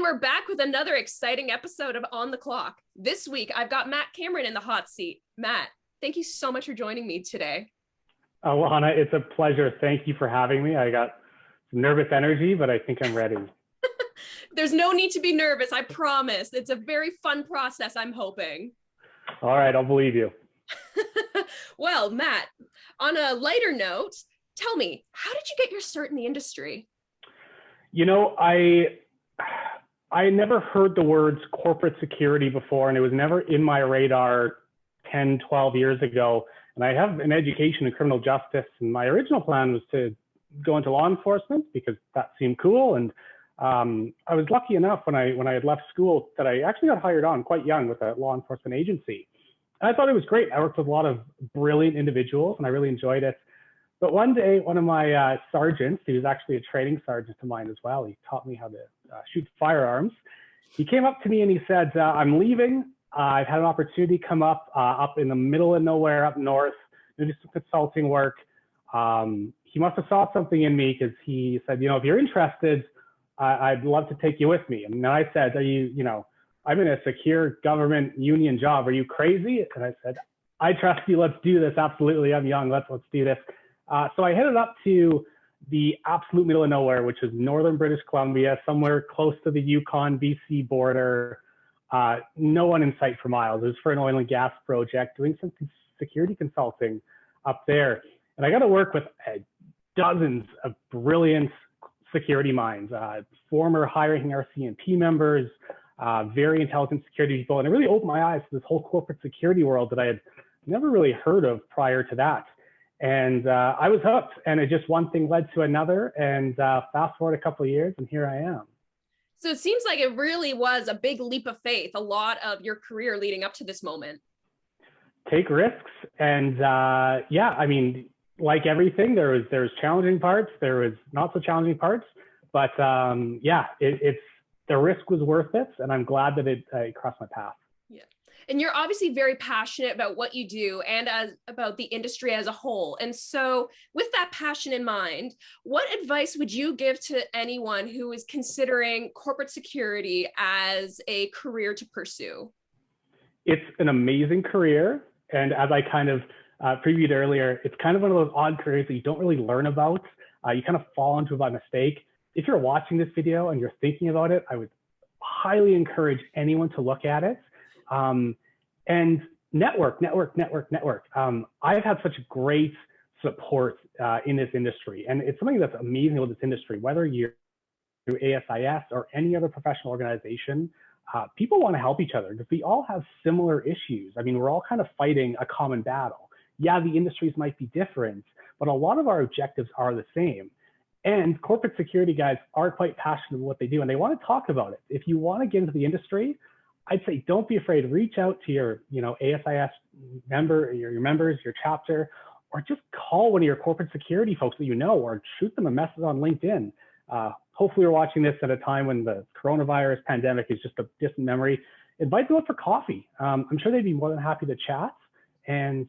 we're back with another exciting episode of On the Clock. This week, I've got Matt Cameron in the hot seat. Matt, thank you so much for joining me today. Alana, it's a pleasure. Thank you for having me. I got some nervous energy, but I think I'm ready. There's no need to be nervous, I promise. It's a very fun process, I'm hoping. All right, I'll believe you. Well, Matt, on a lighter note, tell me, how did you get your start in the industry? You know, I never heard the words corporate security before, and it was never in my radar 10, 12 years ago. And I have an education in criminal justice, and my original plan was to go into law enforcement because that seemed cool. And I was lucky enough when I had left school that I actually got hired on quite young with a law enforcement agency. And I thought it was great. I worked with a lot of brilliant individuals, and I really enjoyed it. But one day, one of my sergeants, he was actually a training sergeant of mine as well. He taught me how to shoot firearms. He came up to me and he said, I'm leaving. I've had an opportunity come up in the middle of nowhere up north, to do some consulting work. He must have saw something in me because he said, you know, if you're interested, I'd love to take you with me. And then I said, I'm in a secure government union job. Are you crazy? And I said, I trust you. Let's do this. Absolutely. I'm young. Let's do this. So I headed up to the absolute middle of nowhere, which is northern British Columbia, somewhere close to the Yukon, BC border. No one in sight for miles. It was for an oil and gas project, doing some security consulting up there. And I got to work with dozens of brilliant security minds, former high-ranking RCMP members, very intelligent security people. And it really opened my eyes to this whole corporate security world that I had never really heard of prior to that. And I was hooked, and it just one thing led to another. And fast forward a couple of years, and here I am. So it seems like it really was a big leap of faith, a lot of your career leading up to this moment. Take risks. And yeah, I mean, like everything, there was challenging parts, there was not so challenging parts, but yeah, the risk was worth it. And I'm glad that it crossed my path. Yeah. And you're obviously very passionate about what you do and about the industry as a whole. And so with that passion in mind, what advice would you give to anyone who is considering corporate security as a career to pursue? It's an amazing career. And as I kind of previewed earlier, it's kind of one of those odd careers that you don't really learn about. You kind of fall into it by mistake. If you're watching this video and you're thinking about it, I would highly encourage anyone to look at it. And network. I've had such great support in this industry. And it's something that's amazing with this industry, whether you're through ASIS or any other professional organization, people want to help each other because we all have similar issues. I mean, we're all kind of fighting a common battle. Yeah, the industries might be different, but a lot of our objectives are the same. And corporate security guys are quite passionate about what they do, and they want to talk about it. If you want to get into the industry, I'd say don't be afraid. Reach out to your, ASIS member, your members, your chapter, or just call one of your corporate security folks that you know, or shoot them a message on LinkedIn. Hopefully, you're watching this at a time when the coronavirus pandemic is just a distant memory. Invite them out for coffee. I'm sure they'd be more than happy to chat and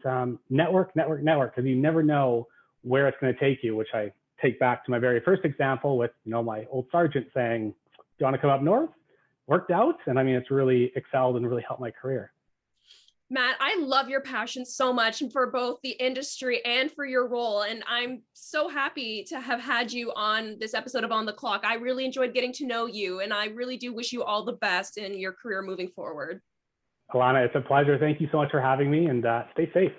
network, because you never know where it's going to take you, which I take back to my very first example with, my old sergeant saying, "Do you want to come up north?" Worked out. And I mean, it's really excelled and really helped my career. Matt, I love your passion so much for both the industry and for your role. And I'm so happy to have had you on this episode of On the Clock. I really enjoyed getting to know you, and I really do wish you all the best in your career moving forward. Alana, it's a pleasure. Thank you so much for having me, and stay safe.